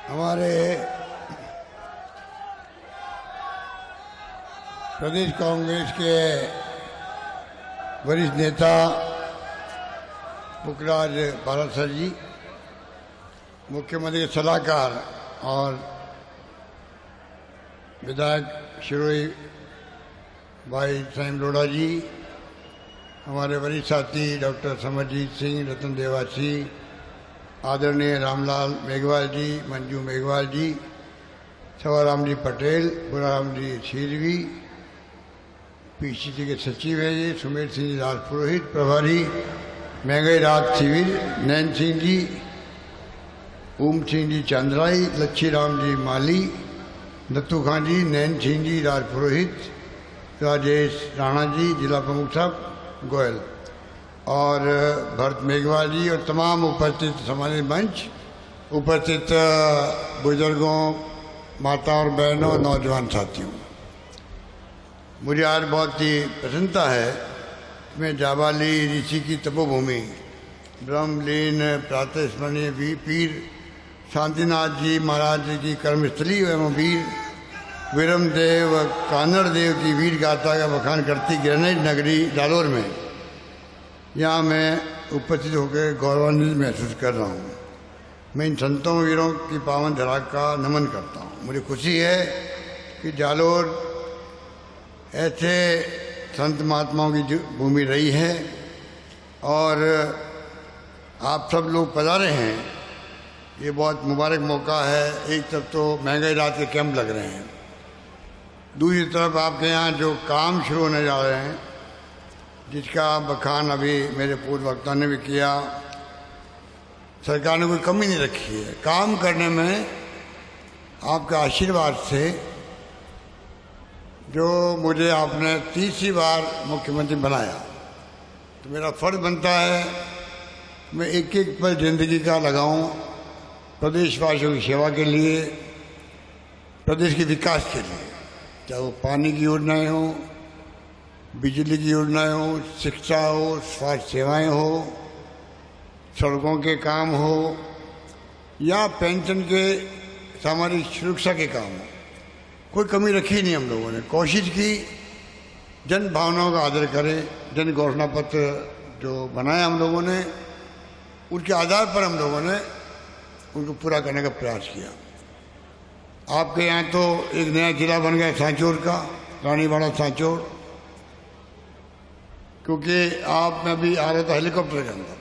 हमारे प्रदेश कांग्रेस के वरिष्ठ नेता पुखराज पारासर जी, मुख्यमंत्री के सलाहकार और विधायक शिरोई भाई साईं लोढ़ा जी, हमारे वरिष्ठ साथी डॉक्टर समरजीत सिंह, रतन देवासी, आदरणीय रामलाल मेघवाल जी, मंजू मेघवाल जी, सवाराम जी पटेल, बुराराम जी सीरवी, पीसीसी के सचिव हैं ये सुमेर सिंह जी राजपुरोहित, प्रभारी महंगाई राहत शिविर नैन सिंह जी, ओम सिंह जी चंद्राई, लच्छी राम जी माली, दत्तू खान जी, नैन सिंह जी राजपुरोहित, राजेश राणा जी जिला प्रमुख साहब गोयल और भरत मेघवाल जी और तमाम उपस्थित समाज मंच, उपस्थित बुजुर्गों, माता और बहनों, नौजवान साथियों, मुझे आज बहुत ही प्रसन्नता है कि मैं जाबाली ऋषि की तपोभूमि ब्रह्मलीन प्रातः स्मरणीय पीर शांतिनाथ जी महाराज जी की कर्मस्थली एवं वीर विरमदेव कानड़ देव की वीर गाथा का बखान करती ग्रेनाइट नगरी जालोर में यहाँ मैं उपस्थित होकर गौरवान्वित महसूस कर रहा हूँ। मैं इन संतों वीरों की पावन धरा का नमन करता हूँ। मुझे खुशी है कि जालोर ऐसे संत महात्माओं की भूमि रही है और आप सब लोग पधारे हैं। ये बहुत मुबारक मौका है। एक तरफ तो महंगाई राहत के कैंप लग रहे हैं, दूसरी तरफ आपके यहाँ जो काम शुरू होने जा रहे हैं, जिसका बखान अभी मेरे पूर्व वक्ता ने भी किया। सरकार ने कोई कमी नहीं रखी है काम करने में। आपके आशीर्वाद से जो मुझे आपने तीसरी बार मुख्यमंत्री बनाया, तो मेरा फर्ज बनता है मैं एक एक पल जिंदगी का लगाऊं प्रदेशवासियों की सेवा के लिए, प्रदेश के विकास के लिए, चाहे वो पानी की योजनाएं हो, बिजली की योजनाएं हो, शिक्षा हो, स्वास्थ्य सेवाएं हो, सड़कों के काम हो या पेंशन के सामाजिक सुरक्षा के काम हो। कोई कमी रखी नहीं। हम लोगों ने कोशिश की जन भावनाओं का आदर करें। जन घोषणा पत्र जो बनाया हम लोगों ने, उसके आधार पर हम लोगों ने उनको पूरा करने का प्रयास किया। आपके यहाँ तो एक नया जिला बन गया सांचौर का, रानीवाड़ा सांचौर, क्योंकि आप में भी आ रहे था हेलीकॉप्टर के अंदर।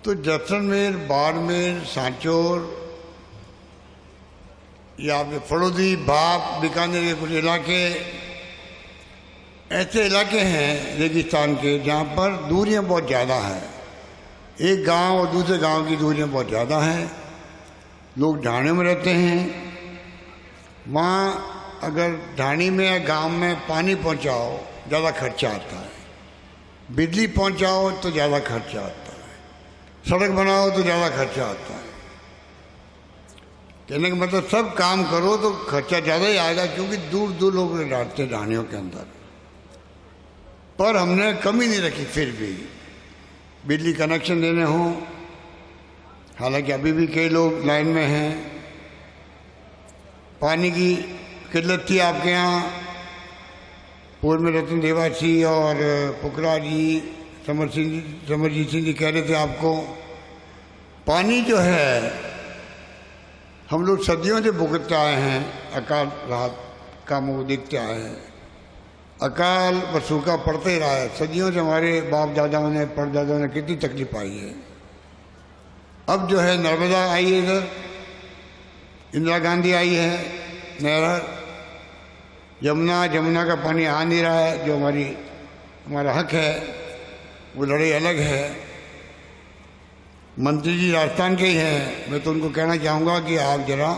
तो जैसलमेर, बाड़मेर, सांचौर या आपके फड़ौदी, भाप, बीकानेर के कुछ इलाके ऐसे इलाके हैं रेगिस्तान के जहाँ पर दूरियाँ बहुत ज़्यादा हैं। एक गांव और दूसरे गांव की दूरियाँ बहुत ज़्यादा हैं। लोग ढाणियों में रहते हैं। वहाँ अगर ढाणी में या गांव में पानी पहुँचाओ ज़्यादा खर्चा आता है, बिजली पहुँचाओ तो ज़्यादा खर्चा आता है, सड़क बनाओ तो ज़्यादा खर्चा आता है। कहने का मतलब सब काम करो तो खर्चा ज़्यादा ही आएगा, क्योंकि दूर दूर लोग डांटते ढाणियों के अंदर। पर हमने कमी नहीं रखी। फिर भी बिजली कनेक्शन देने हों, हालांकि अभी भी कई लोग लाइन में हैं। पानी की किल्लत थी आपके यहाँ, पूर्व में रतन देवासी और पुखराज जी, समरजीत सिंह जी कह रहे थे आपको, पानी जो है हम लोग सदियों से भुगतते आए हैं। अकाल राहत का मुँह देखते आए हैं। अकाल व सूखा पड़ते ही रहा है। सदियों से हमारे बाप दादाओं ने, परदादाओं ने कितनी तकलीफ पाई है। अब जो है नर्मदा आई है इधर, इंदिरा गांधी आई है नहर, जमुना का पानी आ नहीं रहा है। जो हमारा हक है वो लड़ाई अलग है। मंत्री जी राजस्थान के ही हैं। मैं तो उनको कहना चाहूँगा कि आप जरा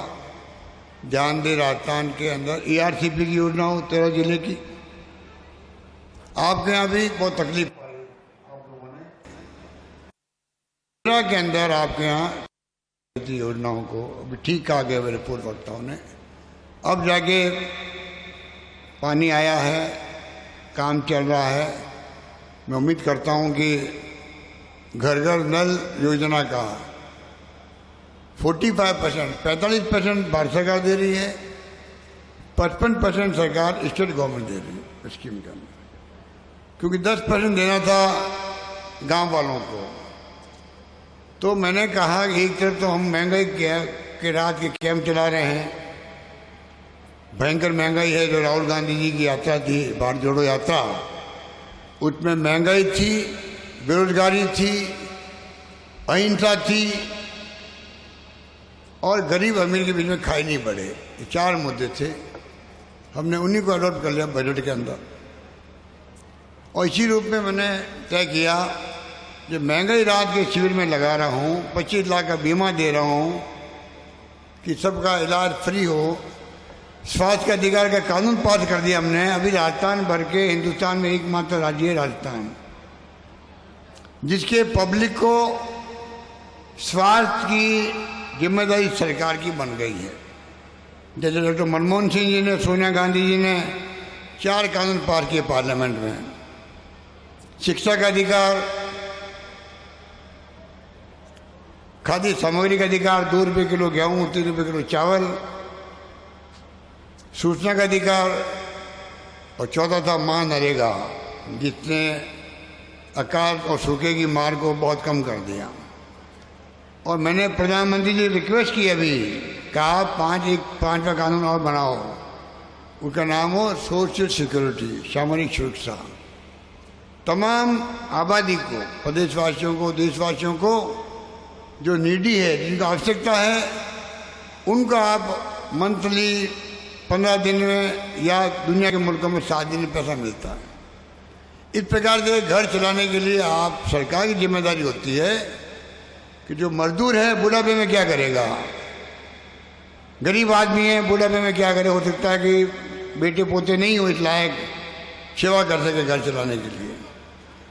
ध्यान दें राजस्थान के अंदर ERCP की योजना हो 13 जिले की। आपके यहाँ भी बहुत तकलीफ आप लोगों ने के अंदर आपके यहाँ योजनाओं को अभी ठीक कहा गया मेरे पूर्व वक्ताओं ने। अब जाके पानी आया है, काम चल रहा है। मैं उम्मीद करता हूँ कि घर घर नल योजना का 45%, 45% भारत सरकार दे रही है, 55% सरकार स्टेट गवर्नमेंट दे रही है स्कीम के अंदर, क्योंकि 10% देना था गांव वालों को। तो मैंने कहा कि एक तरफ तो हम महंगाई के रात के कैंप चला रहे हैं, भयंकर महंगाई है, जो राहुल गांधी जी की यात्रा थी, भारत जोड़ो यात्रा, उसमें महंगाई थी, बेरोजगारी थी, अहिंसा थी और गरीब अमीर के बीच में खाई नहीं बढ़े। ये 4 मुद्दे थे, हमने उन्हीं को अडॉप्ट कर लिया बजट के अंदर। और इसी रूप में मैंने तय किया जो महंगाई राहत के शिविर में लगा रहा हूँ, 25 लाख का बीमा दे रहा हूँ कि सबका इलाज फ्री हो। स्वास्थ्य के अधिकार का कानून पास कर दिया हमने। अभी राजस्थान भर के हिंदुस्तान में एकमात्र राज्य है राजस्थान, जिसके पब्लिक को स्वास्थ्य की जिम्मेदारी सरकार की बन गई है। जैसे डॉक्टर मनमोहन सिंह जी ने, सोनिया गांधी जी ने 4 कानून पास किए पार्लियामेंट में। शिक्षा का अधिकार, खाद्य सामग्री का अधिकार, 2 रुपये किलो गेहूँ, 3 रुपये किलो चावल, सूचना का अधिकार, और 14 था महानरेगा, जिसने अकाल और सूखे की मार को बहुत कम कर दिया। और मैंने प्रधानमंत्री जी रिक्वेस्ट की, अभी कहा 5वां कानून और बनाओ, उसका नाम हो सोशल सिक्योरिटी, सामाजिक सुरक्षा। तमाम आबादी को, प्रदेशवासियों को, देशवासियों को जो नीडी है, जिनको आवश्यकता है, उनका आप मंथली 15 दिन में या दुनिया के मुल्कों में 7 दिन में पैसा मिलता है। इस प्रकार से घर चलाने के लिए आप सरकार की जिम्मेदारी होती है कि जो मजदूर है बुढ़ापे में क्या करेगा, गरीब आदमी है बुढ़ापे में क्या करे। हो सकता है कि बेटे पोते नहीं हो इस लायक सेवा कर सके घर चलाने के लिए,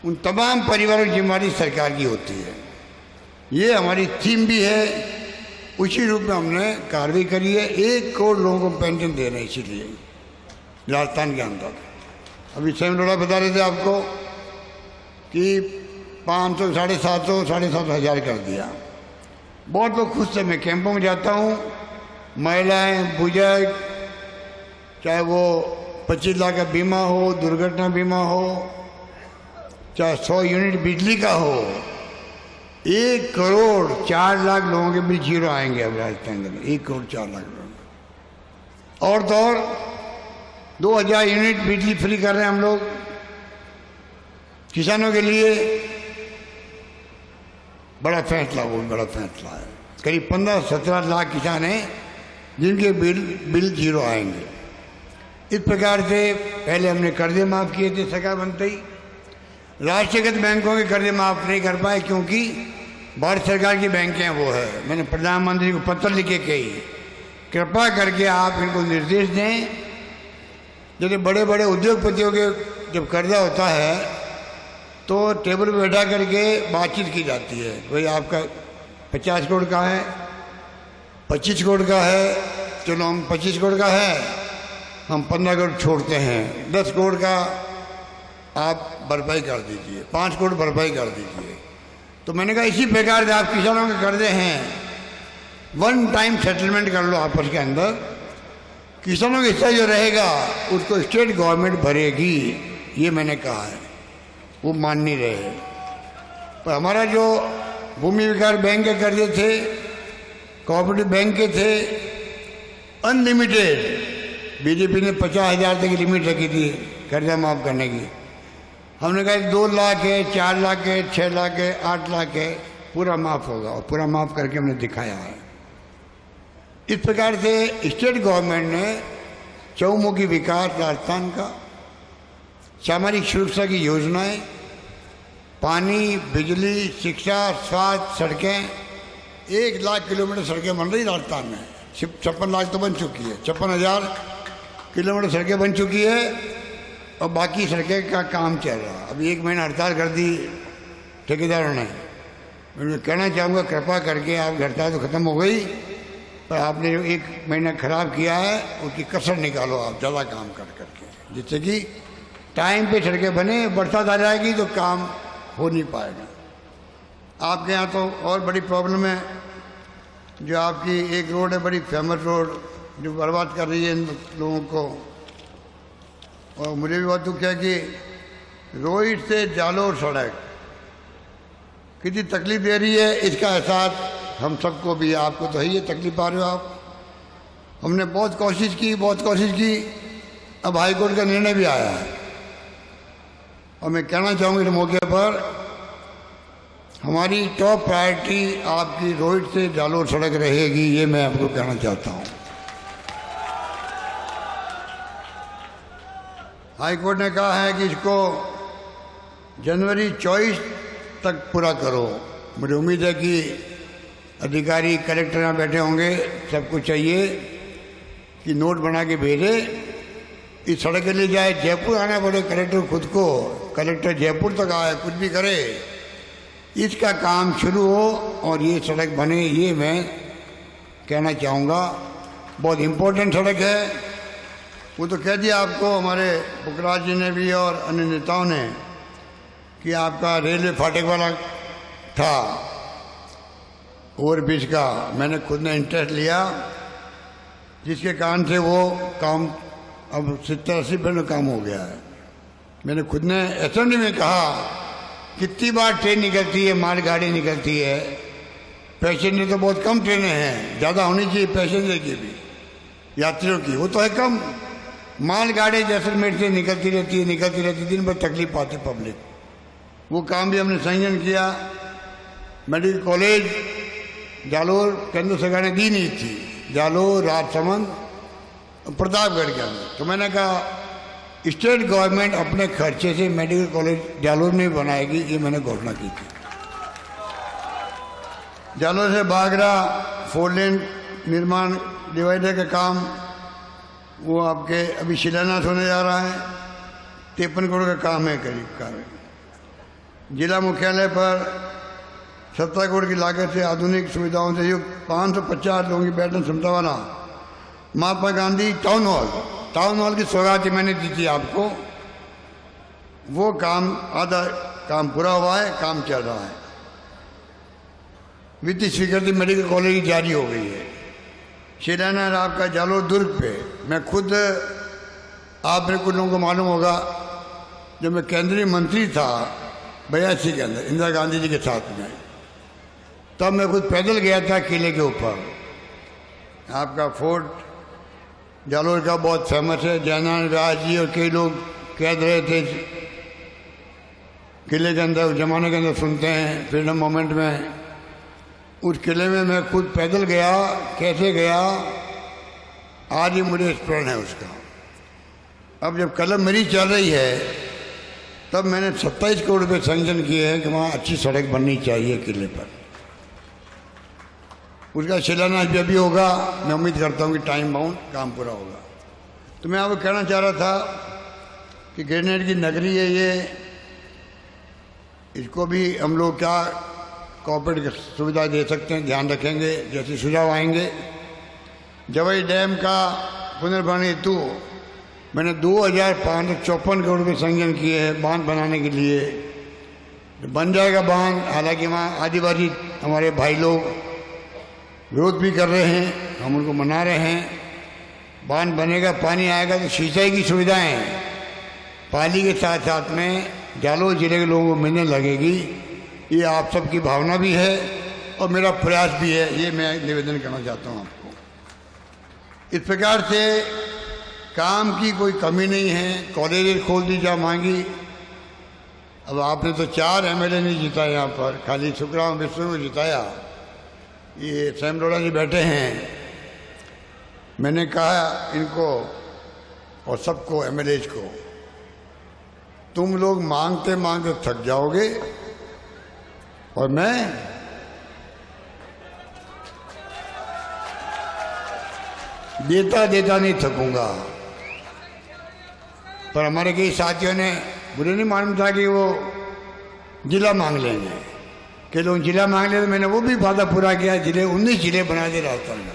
उन तमाम परिवारों की जिम्मेदारी सरकार की होती है। ये हमारी थीम भी है, उसी रूप में हमने कार्रवाई करी है। 1 करोड़ लोगों को पेंशन दे रहे हैं, इसीलिए राजस्थान के अंदर। अभी स्वयं लोड़ा बता रहे थे आपको कि 500, 750, 750 हज़ार कर दिया। बहुत लोग खुश थे। मैं कैंपों में जाता हूँ, महिलाएं, बुजुर्ग, चाहे वो 25 लाख का बीमा हो, दुर्घटना बीमा हो, चाहे 100 यूनिट बिजली का हो, 1 करोड़ 4 लाख लोगों के बिल जीरो आएंगे अब राजस्थान के अंदर। 1 करोड़ 4 लाख लोग। और तो और 2000 यूनिट बिजली फ्री कर रहे हैं हम लोग किसानों के लिए। बड़ा फैसला, बहुत बड़ा फैसला है। करीब 15-17 लाख किसान हैं जिनके बिल जीरो आएंगे। इस प्रकार से पहले हमने कर्जे माफ़ किए थे सरकार बनते ही। राष्ट्रीयकृत बैंकों के कर्जे माफ़ नहीं कर पाए क्योंकि भारत सरकार की बैंकें वो है। मैंने प्रधानमंत्री को पत्र लिख के कही, कृपा करके आप इनको निर्देश दें। जैसे बड़े बड़े उद्योगपतियों के जब कर्जा होता है तो टेबल पर बैठा करके बातचीत की जाती है, भाई आपका 50 करोड़ का है, 25 करोड़ का है, चलो हम 25 करोड़ का है, हम 15 करोड़ छोड़ते हैं, 10 करोड़ का आप भरपाई कर दीजिए, 5 करोड़ भरपाई कर दीजिए। तो मैंने कहा इसी प्रकार से आप किसानों के कर्जे हैं, 1 टाइम सेटलमेंट कर लो आपस के अंदर। किसानों का हिस्सा जो रहेगा उसको स्टेट गवर्नमेंट भरेगी, ये मैंने कहा है। वो मान नहीं रहे। पर हमारा जो भूमि विकास बैंक के कर्जे थे, कोऑपरेटिव बैंक के थे, अनलिमिटेड, बीजेपी ने 50,000 तक की लिमिट रखी थी कर्जा माफ़ करने की। हमने कहा 2 लाख है, 4 लाख है, 6 लाख है, 8 लाख है, पूरा माफ़ होगा। और पूरा माफ़ करके हमने दिखाया है। इस प्रकार से स्टेट गवर्नमेंट ने चौमुखी विकास राजस्थान का, सामाजिक सुरक्षा की योजनाएं, पानी, बिजली, शिक्षा, स्वास्थ्य, सड़कें, 1 लाख किलोमीटर सड़कें बन रही राजस्थान में। 56 लाख तो बन चुकी है, 56,000 किलोमीटर सड़कें बन चुकी है और बाकी सड़कें का काम चल रहा। अभी 1 महीना हड़ताल कर दी ठेकेदारों ने। मैं कहना चाहूँगा कृपा करके, आप हड़ताल तो ख़त्म हो गई, पर आपने जो 1 महीना ख़राब किया है उसकी कसर निकालो आप ज़्यादा काम कर करके, जिससे कि टाइम पे सड़कें बने। बरसात आ जाएगी तो काम हो नहीं पाएगा। आपके यहाँ तो और बड़ी प्रॉब्लम है, जो आपकी एक रोड है बड़ी फेमस रोड जो बर्बाद कर रही है इन लोगों को। और मुझे भी बहुत दुख है कि रोहित से जालोर सड़क कितनी तकलीफ दे रही है, इसका एहसास हम सबको भी, आपको तो है ये तकलीफ पा रहे हो आप। हमने बहुत कोशिश की, अब हाईकोर्ट का निर्णय भी आया है। और मैं कहना चाहूँगा इस मौके पर हमारी टॉप प्रायोरिटी आपकी रोहित से जालोर सड़क रहेगी, ये मैं आपको कहना चाहता हूँ। हाईकोर्ट ने कहा है कि इसको जनवरी 24 तक पूरा करो। मुझे उम्मीद है कि अधिकारी कलेक्टर यहाँ बैठे होंगे, सबको चाहिए कि नोट बना के भेजे, इस सड़क के लिए जाए जयपुर आना पड़े कलेक्टर खुद को, कलेक्टर जयपुर तक आए, कुछ भी करे, इसका काम शुरू हो और ये सड़क बने, ये मैं कहना चाहूँगा। बहुत इम्पोर्टेंट सड़क है। वो तो कह दिया आपको हमारे पुखराज जी ने भी और अन्य नेताओं ने कि आपका रेलवे फाटक वाला था ओवरब्रिज का, मैंने खुद ने इंटरेस्ट लिया, जिसके कारण से वो काम अब 70-80% काम हो गया है। मैंने खुद ने असेंबली में कहा कितनी बार ट्रेन निकलती है, मालगाड़ी निकलती है, पैसेंजर तो बहुत कम ट्रेनें हैं, ज़्यादा होनी चाहिए पैसेंजर की भी, यात्रियों की, वो तो है कम। मालगाड़ी जैसलमेर से निकलती रहती है, दिन भर तकलीफ पाती पब्लिक। वो काम भी हमने संयोजन किया। मेडिकल कॉलेज जालोर केंद्र सरकार ने दी नहीं थी, जालोर, राजसमंद, प्रतापगढ़ के अंदर। तो मैंने कहा स्टेट गवर्नमेंट अपने खर्चे से मेडिकल कॉलेज जालोर में बनाएगी, ये मैंने घोषणा की थी। जालोर से बागरा 4 लेन निर्माण डिवाइडर का काम वो आपके अभी शिलान्यास होने जा रहा है, 53 करोड़ का काम है करीब कार्य। जिला मुख्यालय पर 17 करोड़ की लागत से आधुनिक सुविधाओं से युक्त 550 लोगों की बैठने क्षमता वाला महात्मा गांधी टाउन हॉल की सौगात मैंने दी थी आपको। वो काम आधा काम पूरा हुआ है, काम चल रहा है। वित्तीय स्वीकृति मेडिकल कॉलेज की जारी हो गई है। शिलान्यास आपका जालोर दुर्ग पे, मैं खुद, आप मेरे कुछ लोगों को मालूम होगा, जब मैं केंद्रीय मंत्री था 82 के अंदर इंदिरा गांधी जी के साथ में, तब मैं खुद पैदल गया था किले के ऊपर। आपका फोर्ट जालोर का बहुत फेमस है, जयनारायण व्यास जी और कई लोग कैद रहे थे किले के अंदर, उस जमाने के अंदर सुनते हैं फ्रीडम मोमेंट में। उस किले में मैं खुद पैदल गया, कैसे गया आज ही मुझे स्मरण है उसका। अब जब कलम मेरी चल रही है तब मैंने 27 करोड़ रुपये संयोजन किए हैं कि वहाँ अच्छी सड़क बननी चाहिए किले पर। उसका शिलान्यास भी अभी होगा, मैं उम्मीद करता हूँ कि टाइम बाउंड काम पूरा होगा। तो मैं आपको कहना चाह रहा था कि ग्रेनेड की नगरी है ये, इसको भी हम लोग क्या कॉर्पोरेट सुविधा दे सकते हैं, ध्यान रखेंगे जैसे सुझाव आएंगे। जवई डैम का पुनर्भरण हेतु मैंने 2554 करोड़ रुपये संयोजन किए हैं बांध बनाने के लिए। बन जाएगा बांध, हालांकि वहाँ आदिवासी हमारे भाई लोग विरोध भी कर रहे हैं, हम उनको मना रहे हैं। बांध बनेगा, पानी आएगा तो सिंचाई की सुविधाएं पाली के साथ साथ में जालोर जिले के लोगों को मिलने लगेगी। ये आप सबकी भावना भी है और मेरा प्रयास भी है, ये मैं निवेदन करना चाहता हूँ आपको। इस प्रकार से काम की कोई कमी नहीं है। कॉलेज खोल दी जा मांगी। अब आपने तो 4 MLA नहीं जिताया यहाँ पर, खाली सुखराम विष्णु को जिताया। ये सैम लोढ़ा जी बैठे हैं, मैंने कहा इनको और सबको MLAs को, तुम लोग मांगते मांगते थक जाओगे और मैं देता देता नहीं थकूंगा। पर हमारे कई साथियों ने मुझे नहीं मालूम था कि वो जिला मांग लेंगे, कि लोग जिला मांग ले, तो मैंने वो भी वादा पूरा किया। जिले 19 जिले बना दे राजस्थान में,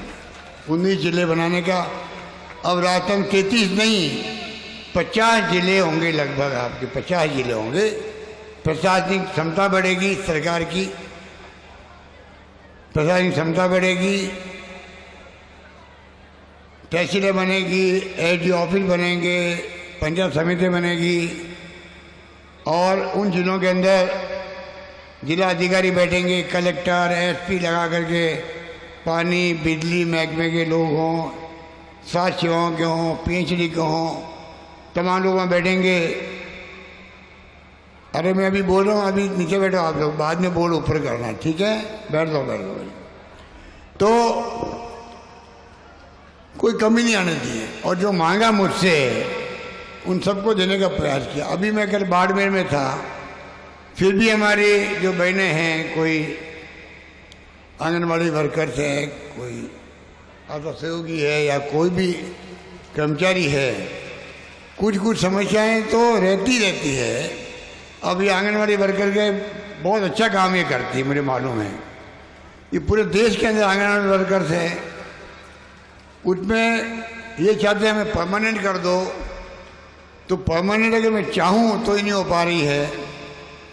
19 जिले बनाने का। अब राजस्थान 33 नहीं 50 जिले होंगे लगभग, आपके 50 जिले होंगे। प्रशासनिक क्षमता बढ़ेगी सरकार की, प्रशासनिक क्षमता बढ़ेगी, तहसीलें बनेगी, एसडी ऑफिस बनेंगे, पंचायत समिति बनेगी और उन जिलों के अंदर जिला अधिकारी बैठेंगे, कलेक्टर एसपी लगा करके पानी बिजली महकमे के लोग हों, स्वास्थ्य सेवाओं के हों, पीएचडी के हों, तमाम लोग वहाँ बैठेंगे। अरे मैं अभी बोल रहा हूँ, अभी नीचे बैठो आप लोग, बाद में बोल ऊपर करना, ठीक है? बैठ दो बैठ दो। तो कोई कमी नहीं आने दी और जो मांगा मुझसे उन सबको देने का प्रयास किया। अभी मैं कल बाड़मेर में था, फिर भी हमारी जो बहनें हैं, कोई आंगनबाड़ी वर्कर्स है, कोई आशा सहयोगी है या कोई भी कर्मचारी है, कुछ कुछ समस्याएं तो रहती है। अब ये आंगनबाड़ी वर्कर के बहुत अच्छा काम ये करती है, मुझे मालूम है। ये पूरे देश के अंदर आंगनबाड़ी वर्कर्स है, उसमें ये चाहते हैं हमें परमानेंट कर दो, तो परमानेंट अगर मैं चाहूँ तो ही नहीं हो पा रही है,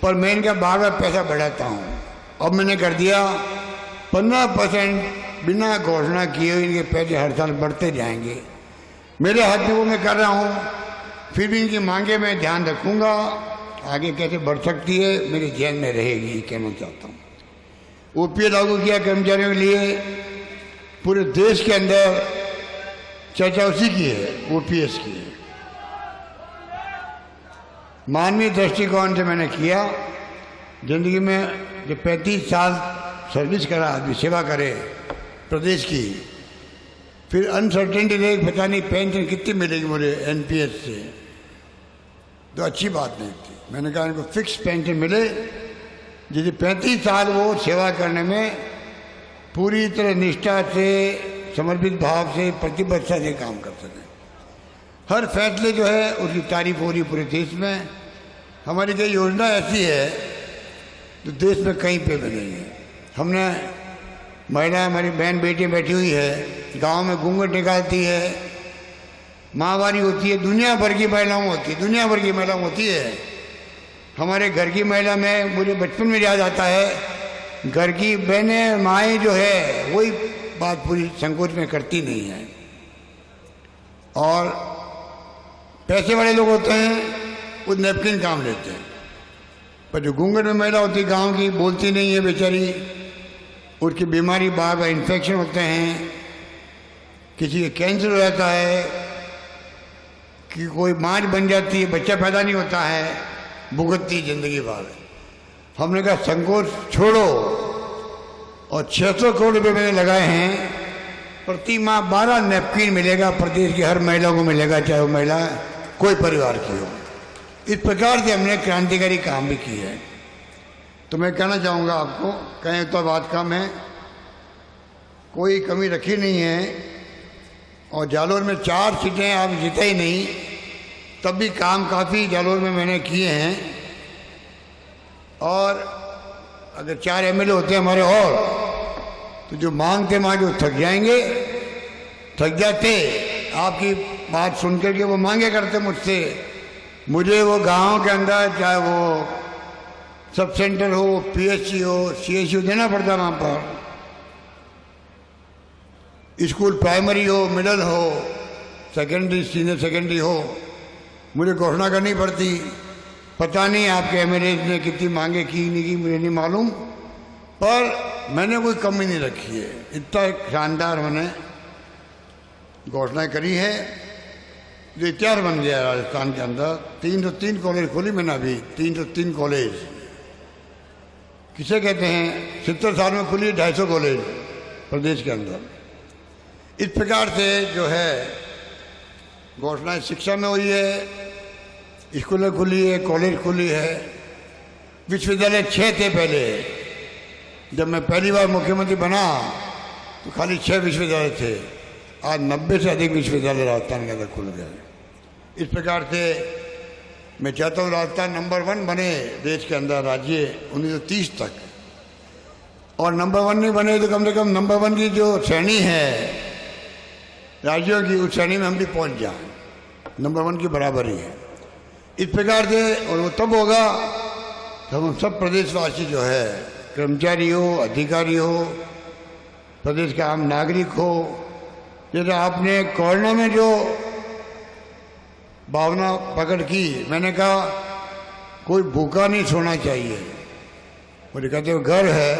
पर मैं इनका बार बार पैसा बढ़ाता हूँ। अब मैंने कर दिया 15% बिना घोषणा किए हुए इनके पैसे हर साल बढ़ते जाएंगे। मेरे हाथ में वो मैं कर रहा हूँ, फिर भी इनकी मांगे मैं ध्यान रखूँगा, आगे कैसे बढ़ सकती है मेरे ध्यान में रहेगी, कहना चाहता हूँ। ओपीएस लागू किया कर्मचारियों के लिए, पूरे देश के अंदर चर्चा उसी की है, ओपीएस की है। मानवीय दृष्टिकोण से मैंने किया। जिंदगी में जो 35 साल सर्विस करा आदमी, सेवा करे प्रदेश की, फिर अनसर्टेनिटी रही, पता नहीं पेंशन कितनी मिलेगी मुझे एनपीएस से, तो अच्छी बात नहीं थी। मैंने कहा इनको फिक्स पेंशन मिले, जिसे 35 साल वो सेवा करने में पूरी तरह निष्ठा से, समर्पित भाव से, प्रतिबद्धता से काम कर सकें। हर फैसले जो है उसकी तारीफ हो रही पूरे देश में। हमारी कई योजना ऐसी है जो देश में कहीं पे भी नहीं है। हमने महिला, हमारी बहन बेटियाँ बैठी हुई है, गांव में घूंघट निकालती है, माहवारी होती है, दुनिया भर की महिलाओं होती है, दुनिया भर की महिलाओं होती है। हमारे घर की महिला में मुझे बचपन में याद आता है, घर की बहनें माएँ जो है वही बात पूरी संकोच में करती नहीं है। और पैसे वाले लोग होते हैं वो नैपकिन काम लेते हैं, पर जो घूंघट में महिला होती है गांव की, बोलती नहीं है बेचारी, उसकी बीमारी बार बार इन्फेक्शन होते हैं, किसी के कैंसर हो जाता है, कि कोई माँ बन जाती है, बच्चा पैदा नहीं होता है, भुगतती जिंदगी भर। हमने कहा संकोच छोड़ो, और 600 करोड़ रुपये मैंने लगाए हैं, प्रति माह 12 नैपकिन मिलेगा, प्रदेश की हर महिला को मिलेगा, चाहे वो महिला कोई परिवार की हो। इस प्रकार से हमने क्रांतिकारी काम भी किए हैं। तो मैं कहना चाहूँगा आपको, कहें तो बात कम है, कोई कमी रखी नहीं है। और जालोर में 4 सीटें आप जीते ही नहीं, तब भी काम काफ़ी जालोर में मैंने किए हैं। और अगर 4 एमएलए होते हैं हमारे और, तो जो मांगते मांगे थक जाएंगे, थक जाते। आपकी बात सुन करके वो मांगे करते मुझसे, मुझे वो गांव के अंदर चाहे वो सब सेंटर हो, पीएचसी हो, सीएचसी देना पड़ता वहाँ पर, स्कूल प्राइमरी हो, मिडिल हो, सेकेंडरी, सीनियर सेकेंडरी हो, मुझे घोषणा करनी पड़ती। पता नहीं आपके एमएलए ने कितनी मांगे की नहीं की, मुझे नहीं मालूम, पर मैंने कोई कमी नहीं रखी है। इतना शानदार मैंने घोषणा करी है जो इतिहास बन गया राजस्थान के अंदर। 303 कॉलेज खोली मैंने अभी, 303 कॉलेज किसे कहते हैं? 70 साल में खुली 250 कॉलेज प्रदेश के अंदर। इस प्रकार से जो है घोषणा शिक्षा में हुई है, स्कूलें खुली है, कॉलेज खुली है। विश्वविद्यालय 6 थे पहले, जब मैं पहली बार मुख्यमंत्री बना तो खाली 6 विश्वविद्यालय थे, आज 90 से अधिक विश्वविद्यालय राजस्थान के अंदर खुल गए। इस प्रकार से मैं चाहता हूँ राजस्थान नंबर 1 बने देश के अंदर राज्य 1930 तक, और नंबर 1 नहीं बने तो कम से कम नंबर 1 की जो श्रेणी है राज्यों की, उस श्रेणी में हम भी पहुँच जाएं, नंबर 1 की बराबरी है। इस प्रकार से, और वो तब होगा जब हम सब प्रदेशवासी जो है, कर्मचारी हो, अधिकारी हो, प्रदेश का आम नागरिक हो, जैसे आपने कोरोना में जो भावना पकड़ की, मैंने कहा कोई भूखा नहीं सोना चाहिए। मुझे कहते हो घर है,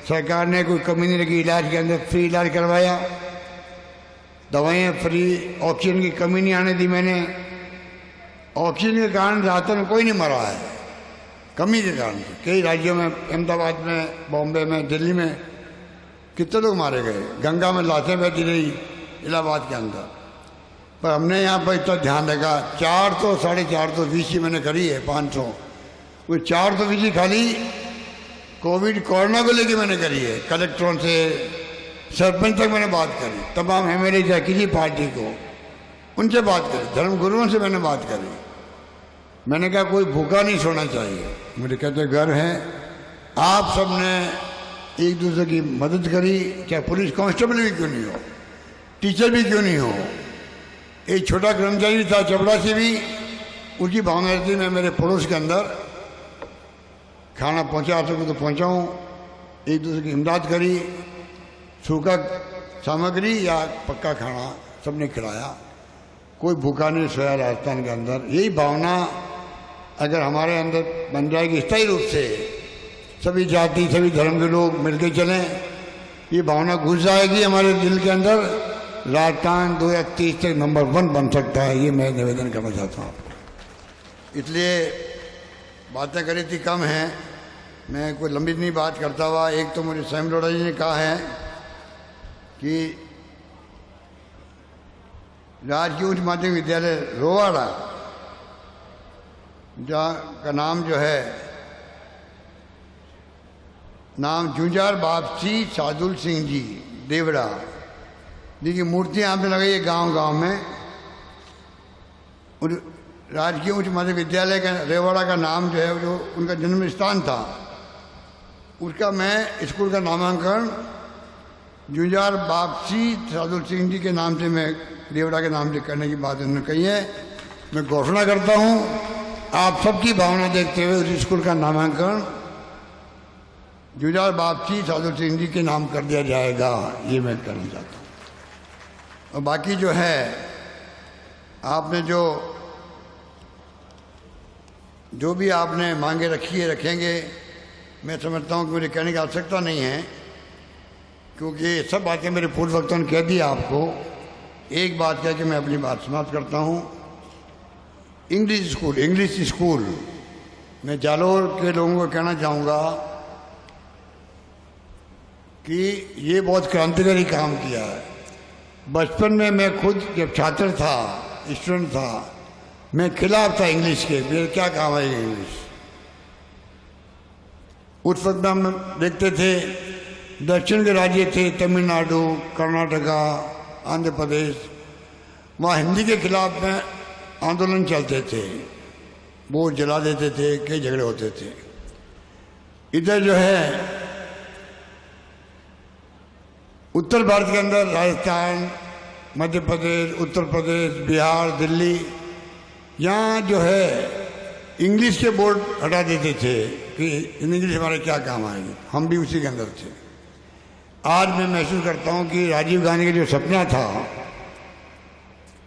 सरकार ने कोई कमी नहीं लगी, इलाज के अंदर फ्री इलाज करवाया, दवाइयाँ फ्री, ऑक्सीजन की कमी नहीं आने दी मैंने। ऑक्सीजन के कारण राजस्थान में कोई नहीं मरा है, कमी के कारण। कई राज्यों में, अहमदाबाद में, बॉम्बे में, दिल्ली में कितने लोग मारे गए, गंगा में लाशें बहती रही इलाहाबाद के अंदर। पर हमने यहाँ पर इतना ध्यान रखा, 400 450 वीसी मैंने करी है, 500 वो 400 वीसी खाली कोविड कोरोना को लेके मैंने करी है। कलेक्टरों से सरपंच तक मैंने बात करी, तमाम एमएलए चाहे किसी पार्टी को, उनसे बात करी, धर्म गुरुओं से मैंने बात करी। मैंने कहा कोई भूखा नहीं सोना चाहिए। मुझे कहते घर हैं, आप सब ने एक दूसरे की मदद करी, चाहे पुलिस कांस्टेबल भी क्यों नहीं हो, टीचर भी क्यों नहीं हो। एक छोटा कर्मचारी था चपड़ा से भी, उसकी भावना रहती मैं मेरे पड़ोस के अंदर खाना पहुंचा सकूँ तो पहुंचाऊँ। एक दूसरे की इमदाद करी, सूखा सामग्री या पक्का खाना सबने खिलाया, कोई भूखा नहीं सोया राजस्थान के अंदर। यही भावना अगर हमारे अंदर बन जाएगी स्थायी रूप से, सभी जाति सभी धर्म के लोग मिलकर चलें, ये भावना घुस जाएगी हमारे दिल के अंदर, राजस्थान 2030 तक नंबर 1 बन सकता है। ये मैं निवेदन करना चाहता हूँ। इसलिए बातें करी थी कम हैं, मैं कोई लंबी नहीं बात करता हुआ। एक तो मुझे सैम लोढ़ा जी ने कहा है कि राजकीय उच्च माध्यमिक विद्यालय रोवाड़ा, जहाँ का नाम जो है, नाम जूंजार बापसी सादुल सिंह जी देवड़ा, जिनकी मूर्ति यहाँ पे लगाई है गांव गांव में। राजकीय उच्च माध्यमिक विद्यालय का रेवाड़ा का नाम जो है, जो उनका जन्म स्थान था, उसका मैं स्कूल का नामांकन जूंजार बापसी सादुल सिंह जी के नाम से, मैं रेवाड़ा के नाम से करने की बात उन्होंने कही है। मैं घोषणा करता हूँ, आप सबकी भावना देखते हुए उस स्कूल का नामांकन जूंजार बापसी सादुल सिंह जी के नाम कर दिया जाएगा। ये मैं करना चाहता हूँ। और बाकी जो है, आपने जो भी आपने मांगे रखी है, रखेंगे। मैं समझता हूँ कि मुझे कहने की आवश्यकता नहीं है, क्योंकि सब बातें मेरे पूर्व वक्ता ने कह दी आपको। एक बात कह के मैं अपनी बात समाप्त करता हूँ। इंग्लिश स्कूल मैं जालोर के लोगों को कहना चाहूँगा कि ये बहुत क्रांतिकारी काम किया है। बचपन में मैं खुद जब छात्र था, स्टूडेंट था, मैं खिलाफ था इंग्लिश के, मेरे क्या काम है इंग्लिश। उस वक्त में हम देखते थे दक्षिण के राज्य थे, तमिलनाडु, कर्नाटका, आंध्र प्रदेश, वहाँ हिंदी के खिलाफ में आंदोलन चलते थे, वो जला देते थे, कई झगड़े होते थे। इधर जो है उत्तर भारत के अंदर राजस्थान, मध्य प्रदेश, उत्तर प्रदेश, बिहार, दिल्ली, यहाँ जो है इंग्लिश के बोर्ड हटा देते थे कि इंग्लिश हमारे क्या काम आएगी। हम भी उसी के अंदर थे। आज मैं महसूस करता हूँ कि राजीव गांधी का जो सपना था,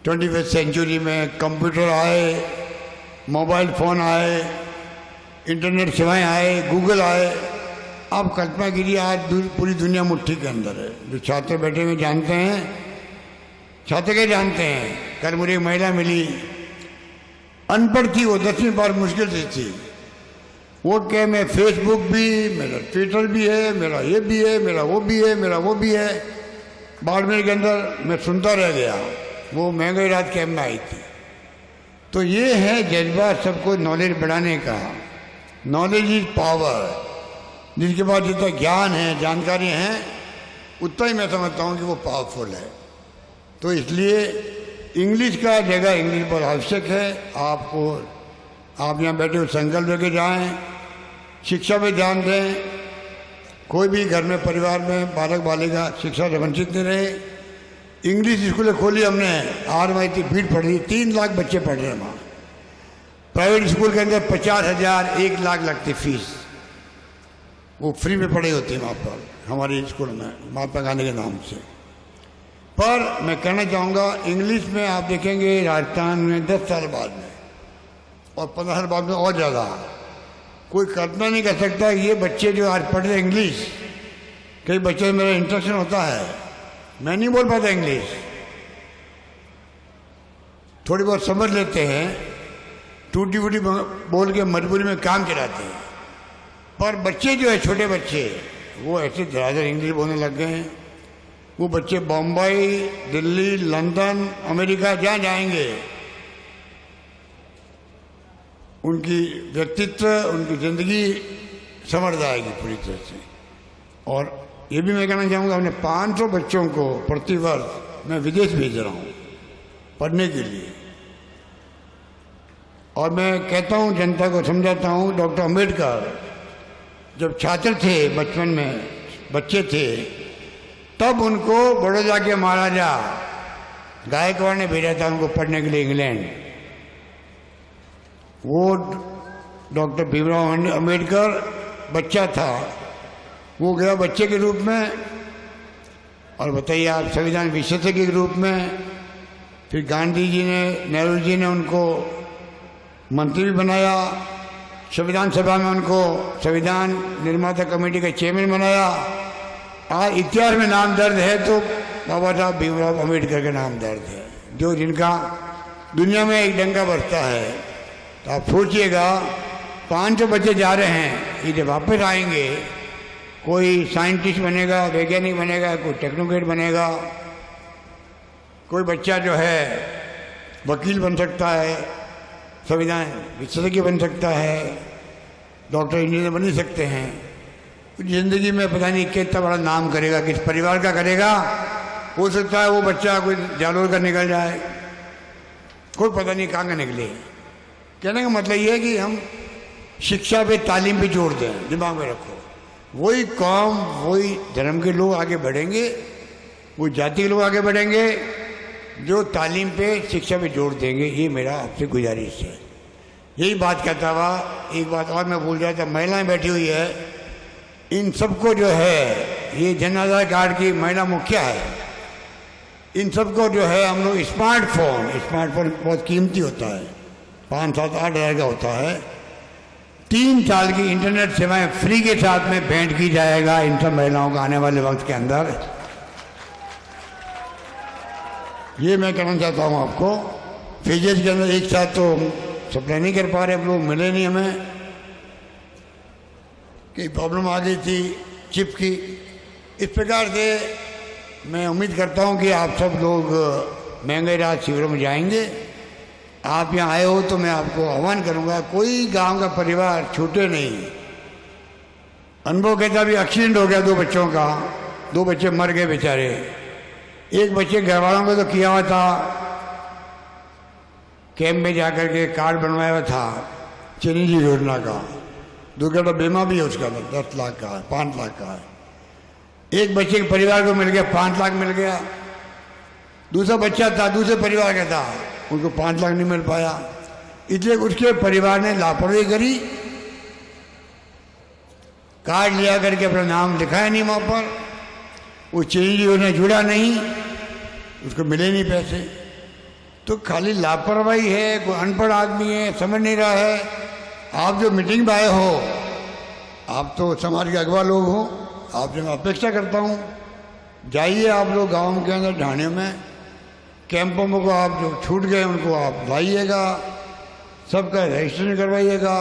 21वीं सेंचुरी में कंप्यूटर आए, मोबाइल फ़ोन आए, इंटरनेट सेवाएं आए, गूगल आए, आप कल्पना कीजिए आज पूरी दुनिया मुट्ठी के अंदर है। जो छात्र बैठे हुए जानते हैं, छात्र के जानते हैं। कल मुझे एक महिला मिली, अनपढ़ थी, वो 10वीं पार मुश्किल से थी। वो कहे मैं फेसबुक भी, मेरा ट्विटर भी है, मेरा ये भी है, मेरा वो भी है, मेरा वो भी है। बाड़मेर के अंदर मैं सुनता रह गया। वो महंगाई रात कैंप में आई थी। तो ये है जज्बा सबको नॉलेज बढ़ाने का। Knowledge is power. जिसके पास जितना ज्ञान है, जानकारी है, उतना ही मैं समझता हूँ कि वो पावरफुल है। तो इसलिए इंग्लिश का जगह इंग्लिश पर आवश्यक है। आप यहाँ बैठे हुए संकल्प लेके जाएं, शिक्षा पे ध्यान दें। कोई भी घर में, परिवार में बालक बालिका शिक्षा से वंचित नहीं रहे। इंग्लिश स्कूलें खोली हमने, आज वहाँ इतनी भीड़ पड़ रही, 3 लाख बच्चे पढ़ रहे हैं वहाँ। प्राइवेट स्कूल के अंदर 50,000, 1 लाख लगती फीस। वो फ्री में पढ़ाई होती है वहाँ पर हमारे स्कूल में महात्मा गांधी के नाम से। पर मैं कहना चाहूँगा इंग्लिश में आप देखेंगे राजस्थान में 10 साल बाद में और 15 साल बाद में और ज़्यादा। कोई कल्पना नहीं कर सकता ये बच्चे जो आज पढ़ रहे इंग्लिश, कई बच्चों में मेरा इंट्रैक्शन होता है, मैं नहीं बोल पाता इंग्लिश, थोड़ी बहुत समझ लेते हैं, टूटी फूटी बोल के मजबूरी में काम चलाते हैं। पर बच्चे जो है छोटे बच्चे वो ऐसे ज़्यादा इंग्लिश बोलने लग गए हैं। वो बच्चे बम्बई, दिल्ली, लंदन, अमेरिका जहाँ जाएंगे उनकी व्यक्तित्व, उनकी ज़िंदगी संवर जाएगी पूरी तरह से। और ये भी मैं कहना चाहूँगा अपने 500 बच्चों को प्रति वर्ष मैं विदेश भेज रहा हूँ पढ़ने के लिए। और मैं कहता हूँ, जनता को समझाता हूँ, डॉक्टर अम्बेडकर जब छात्र थे, बचपन में बच्चे थे, तब उनको बड़ौदा के महाराजा गायकवाड़ ने भेजा था उनको पढ़ने के लिए इंग्लैंड। वो डॉक्टर भीमराव अम्बेडकर बच्चा था, वो गया बच्चे के रूप में, और बताइए आप संविधान विशेषज्ञ के रूप में। फिर गांधी जी ने, नेहरू जी ने उनको मंत्री भी बनाया, संविधान सभा में उनको संविधान निर्माता कमेटी का चेयरमैन बनाया। आज इतिहास में नाम दर्ज है तो बाबा साहब भीमराव अम्बेडकर का नाम दर्ज है, जो जिनका दुनिया में एक डंका बजता है। तो आप सोचिएगा 500 बच्चे जा रहे हैं, ये जब वापस आएंगे कोई साइंटिस्ट बनेगा, वैज्ञानिक बनेगा, कोई टेक्नोक्रेट बनेगा, कोई बच्चा जो है वकील बन सकता है, संविधान विशेषज्ञ बन सकता है, डॉक्टर इंजीनियर बन ही सकते हैं। जिंदगी में पता नहीं कितना बड़ा नाम करेगा, किस परिवार का करेगा। हो सकता है वो बच्चा कोई जालोर का निकल जाए, कोई पता नहीं कहाँ का निकले। कहने का मतलब ये है कि हम शिक्षा पे, तालीम पे जोड़ दें, दिमाग में रखो। वही कौम, वही धर्म के लोग आगे बढ़ेंगे, वो जाति के लोग आगे बढ़ेंगे जो तालीम पे, शिक्षा पे जोड़ देंगे। ये मेरा आपसे गुजारिश है। यही बात कहता हुआ एक बात और मैं भूल जाता, महिलाएं बैठी हुई है, इन सबको जो है, ये जन आधार कार्ड की महिला मुखिया है, इन सबको जो है हम लोग स्मार्टफोन बहुत कीमती होता है, 5, 7, 8 हज़ार का होता है। 3 साल की इंटरनेट सेवाएं फ्री के साथ में भेंट की जाएगा इन सब महिलाओं को आने वाले वक्त के अंदर। ये मैं कहना चाहता हूँ आपको। फिजिक्स के अंदर एक साथ तो सप्लाई नहीं कर पा रहे हम लोग, मिले नहीं हमें, कि प्रॉब्लम आ गई थी चिप की। इस प्रकार से मैं उम्मीद करता हूँ कि आप सब लोग महंगाई राहत शिविरों में जाएंगे। आप यहाँ आए हो तो मैं आपको आह्वान करूँगा, कोई गांव का परिवार छूटे नहीं। अनुभव कहता भी एक्सीडेंट हो गया 2 बच्चों का, 2 बच्चे मर गए बेचारे। एक बच्चे घर वालों को तो किया हुआ था, कैंप में जाकर के कार्ड बनवाया हुआ था चिरंजीवी योजना का, दुर्घटना बीमा भी है उसका, 10 लाख का है, 5 लाख का है। एक बच्चे के परिवार को मिल गया 5 लाख मिल गया। दूसरा बच्चा था, दूसरे परिवार का था, उनको 5 लाख नहीं मिल पाया। इसलिए उसके परिवार ने लापरवाही करी, कार्ड लिया करके अपना नाम लिखाया नहीं वहाँ पर, वो चिरंजीवी योजना जुड़ा नहीं, उसको मिले नहीं पैसे। तो खाली लापरवाही है, कोई अनपढ़ आदमी है, समझ नहीं रहा है। आप जो मीटिंग में आए हो, आप तो समाज के अगवा लोग हो, आपसे मैं अपेक्षा करता हूँ जाइए आप लोग गाँव के अंदर, ढाणियों में, कैंपों में को आप जो छूट गए उनको आप लाइएगा, सबका रजिस्ट्रेशन करवाइएगा।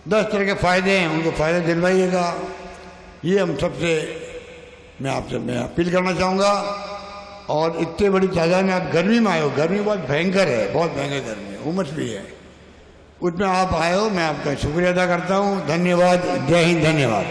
10 तरह के फ़ायदे हैं, उनको फ़ायदे दिलवाइएगा। ये हम सबसे मैं अपील करना चाहूँगा। और इतने बड़ी तादाद में आप गर्मी में आए हो, गर्मी बहुत भयंकर है, बहुत भयंकर गर्मी है, उमस भी है, उसमें आप आए हो, मैं आपका शुक्रिया अदा करता हूँ। धन्यवाद। जय हिंद। धन्यवाद।